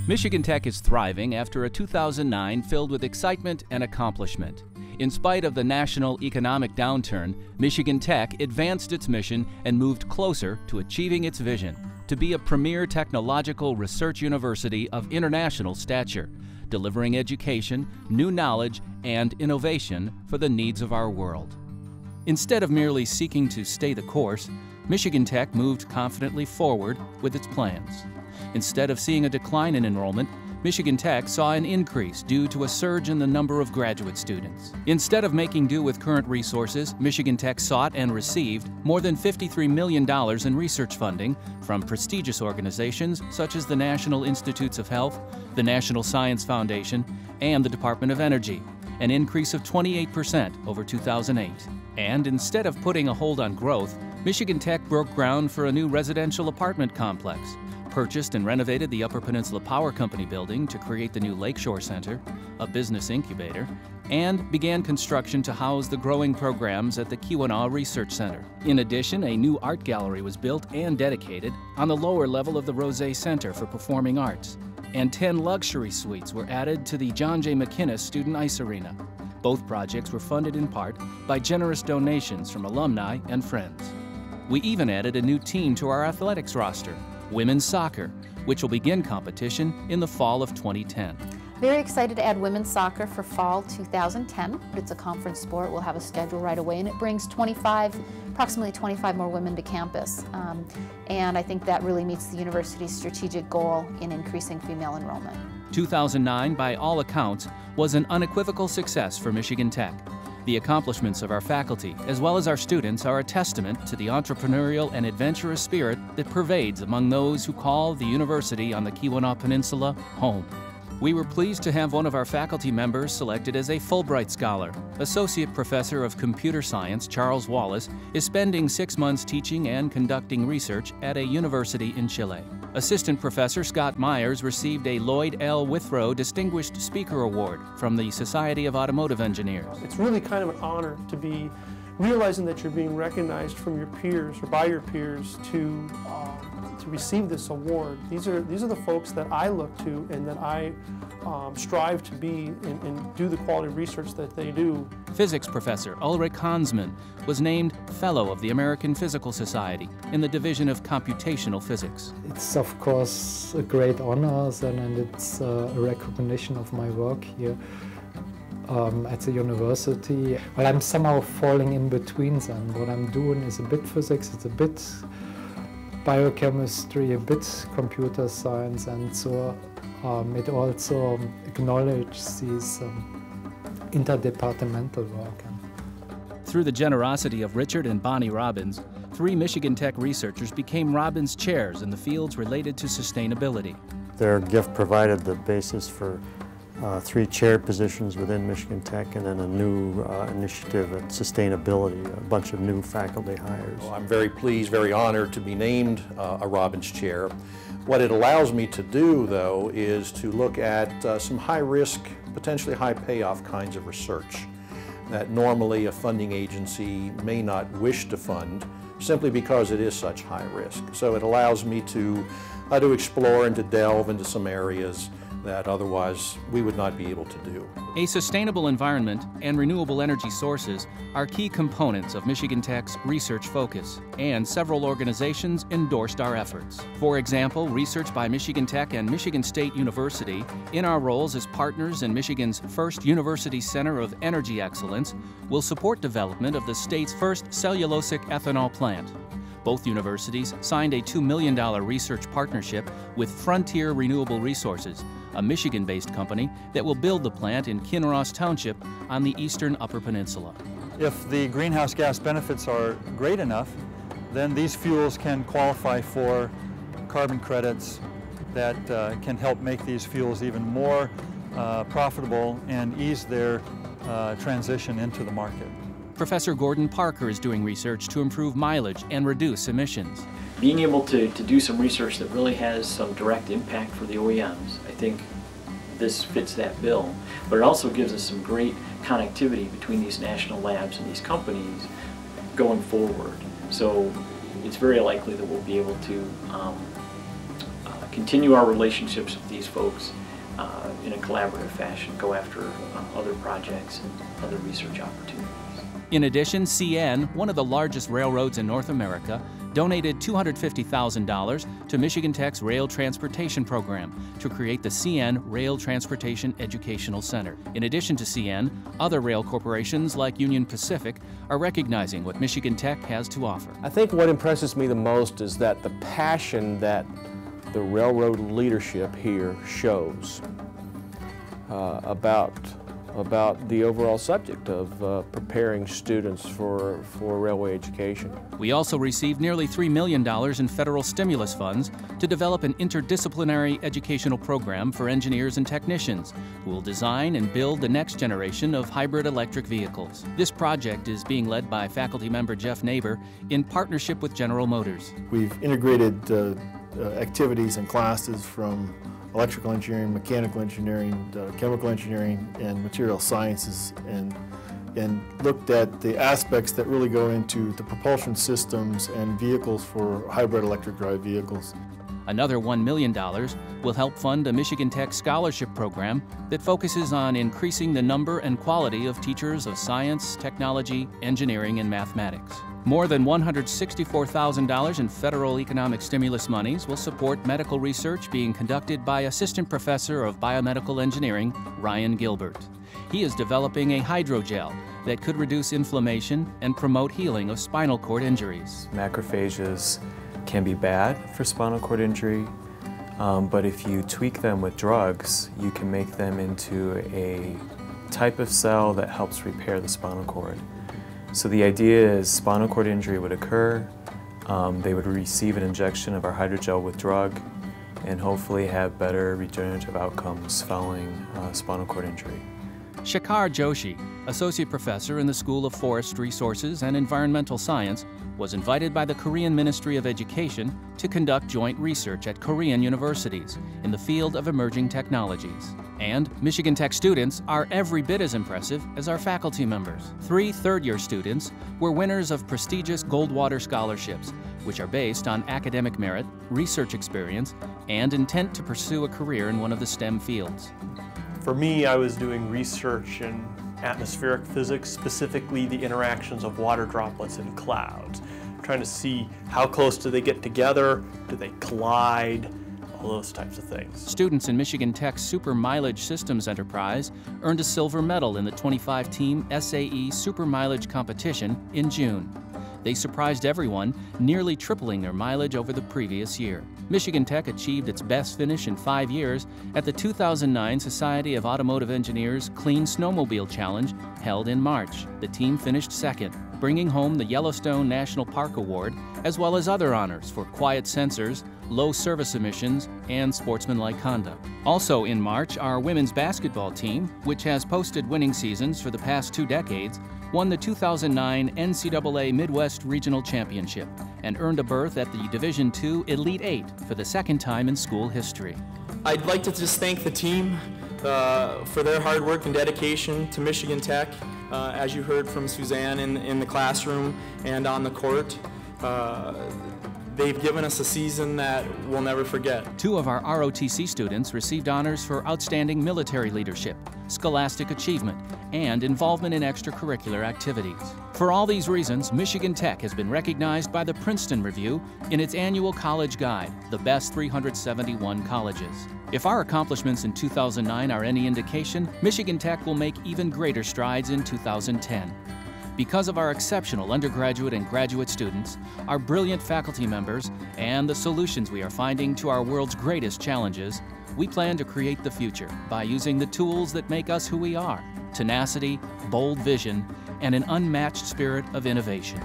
Michigan Tech is thriving after a 2009 filled with excitement and accomplishment. In spite of the national economic downturn, Michigan Tech advanced its mission and moved closer to achieving its vision to be a premier technological research university of international stature, delivering education, new knowledge, and innovation for the needs of our world. Instead of merely seeking to stay the course, Michigan Tech moved confidently forward with its plans. Instead of seeing a decline in enrollment, Michigan Tech saw an increase due to a surge in the number of graduate students. Instead of making do with current resources, Michigan Tech sought and received more than $53 million in research funding from prestigious organizations such as the National Institutes of Health, the National Science Foundation, and the Department of Energy, an increase of 28% over 2008. And instead of putting a hold on growth, Michigan Tech broke ground for a new residential apartment complex, purchased and renovated the Upper Peninsula Power Company building to create the new Lakeshore Center, a business incubator, and began construction to house the growing programs at the Keweenaw Research Center. In addition, a new art gallery was built and dedicated on the lower level of the Rosé Center for Performing Arts, and 10 luxury suites were added to the John J. McInnes Student Ice Arena. Both projects were funded in part by generous donations from alumni and friends. We even added a new team to our athletics roster, women's soccer, which will begin competition in the fall of 2010. Very excited to add women's soccer for fall 2010. It's a conference sport. We'll have a schedule right away, and it brings approximately 25 more women to campus. And I think that really meets the university's strategic goal in increasing female enrollment. 2009, by all accounts, was an unequivocal success for Michigan Tech. The accomplishments of our faculty, as well as our students, are a testament to the entrepreneurial and adventurous spirit that pervades among those who call the university on the Keweenaw Peninsula home. We were pleased to have one of our faculty members selected as a Fulbright Scholar. Associate Professor of Computer Science Charles Wallace is spending 6 months teaching and conducting research at a university in Chile. Assistant Professor Scott Miers received a Lloyd L. Withrow Distinguished Speaker Award from the Society of Automotive Engineers. It's really kind of an honor to be realizing that you're being recognized from your peers or by your peers to receive this award. These are the folks that I look to and that I strive to be and do the quality of research that they do. Physics Professor Ulrich Hansmann was named Fellow of the American Physical Society in the Division of Computational Physics. It's of course a great honor, and it's a recognition of my work here at the university. Well, I'm somehow falling in between them. What I'm doing is a bit physics, it's a bit biochemistry, a bit computer science, and so it also acknowledges these interdepartmental work. Through the generosity of Richard and Bonnie Robbins, 3 Michigan Tech researchers became Robbins chairs in the fields related to sustainability. Their gift provided the basis for 3 chair positions within Michigan Tech, and then a new initiative at sustainability, a bunch of new faculty hires. Well, I'm very pleased, very honored to be named a Robbins Chair. What it allows me to do, though, is to look at some high-risk, potentially high-payoff kinds of research that normally a funding agency may not wish to fund simply because it is such high risk. So it allows me to explore and to delve into some areas that otherwise we would not be able to do. A sustainable environment and renewable energy sources are key components of Michigan Tech's research focus, and several organizations endorsed our efforts. For example, research by Michigan Tech and Michigan State University, in our roles as partners in Michigan's first University Center of Energy Excellence, will support development of the state's first cellulosic ethanol plant. Both universities signed a $2 million research partnership with Frontier Renewable Resources, a Michigan-based company that will build the plant in Kinross Township on the eastern Upper Peninsula. If the greenhouse gas benefits are great enough, then these fuels can qualify for carbon credits that can help make these fuels even more profitable and ease their transition into the market. Professor Gordon Parker is doing research to improve mileage and reduce emissions. Being able to do some research that really has some direct impact for the OEMs, I think this fits that bill. But it also gives us some great connectivity between these national labs and these companies going forward. So it's very likely that we'll be able to continue our relationships with these folks in a collaborative fashion, go after other projects and other research opportunities. In addition, CN, one of the largest railroads in North America, donated $250,000 to Michigan Tech's Rail Transportation Program to create the CN Rail Transportation Educational Center. In addition to CN, other rail corporations like Union Pacific are recognizing what Michigan Tech has to offer. I think what impresses me the most is that the passion that the railroad leadership here shows about the overall subject of preparing students for railway education. We also received nearly $3 million in federal stimulus funds to develop an interdisciplinary educational program for engineers and technicians who will design and build the next generation of hybrid electric vehicles. This project is being led by faculty member Jeff Naber in partnership with General Motors. We've integrated activities and classes from electrical engineering, mechanical engineering, chemical engineering, and material sciences, and looked at the aspects that really go into the propulsion systems and vehicles for hybrid electric drive vehicles. Another $1 million will help fund a Michigan Tech scholarship program that focuses on increasing the number and quality of teachers of science, technology, engineering, and mathematics. More than $164,000 in federal economic stimulus monies will support medical research being conducted by Assistant Professor of Biomedical Engineering, Ryan Gilbert. He is developing a hydrogel that could reduce inflammation and promote healing of spinal cord injuries. Macrophages can be bad for spinal cord injury, but if you tweak them with drugs, you can make them into a type of cell that helps repair the spinal cord. So the idea is spinal cord injury would occur, they would receive an injection of our hydrogel with drug, and hopefully have better regenerative outcomes following spinal cord injury. Shekhar Joshi, Associate Professor in the School of Forest Resources and Environmental Science, was invited by the Korean Ministry of Education to conduct joint research at Korean universities in the field of emerging technologies. And Michigan Tech students are every bit as impressive as our faculty members. 3 third-year students were winners of prestigious Goldwater scholarships, which are based on academic merit, research experience, and intent to pursue a career in one of the STEM fields. For me, I was doing research in atmospheric physics, specifically the interactions of water droplets in clouds, trying to see how close do they get together, do they collide, all those types of things. Students in Michigan Tech's Super Mileage Systems Enterprise earned a silver medal in the 25-team SAE Super Mileage competition in June. They surprised everyone, nearly tripling their mileage over the previous year. Michigan Tech achieved its best finish in 5 years at the 2009 Society of Automotive Engineers Clean Snowmobile Challenge held in March. The team finished second, bringing home the Yellowstone National Park Award, as well as other honors for quiet sensors, low service emissions, and sportsmanlike conduct. Also in March, our women's basketball team, which has posted winning seasons for the past 2 decades, won the 2009 NCAA Midwest Regional Championship and earned a berth at the Division II Elite 8 for the 2nd time in school history. I'd like to just thank the team for their hard work and dedication to Michigan Tech, as you heard from Suzanne in the classroom and on the court. They've given us a season that we'll never forget. 2 of our ROTC students received honors for outstanding military leadership, scholastic achievement, and involvement in extracurricular activities. For all these reasons, Michigan Tech has been recognized by the Princeton Review in its annual college guide, The Best 371 Colleges. If our accomplishments in 2009 are any indication, Michigan Tech will make even greater strides in 2010. Because of our exceptional undergraduate and graduate students, our brilliant faculty members, and the solutions we are finding to our world's greatest challenges, we plan to create the future by using the tools that make us who we are: tenacity, bold vision, and an unmatched spirit of innovation.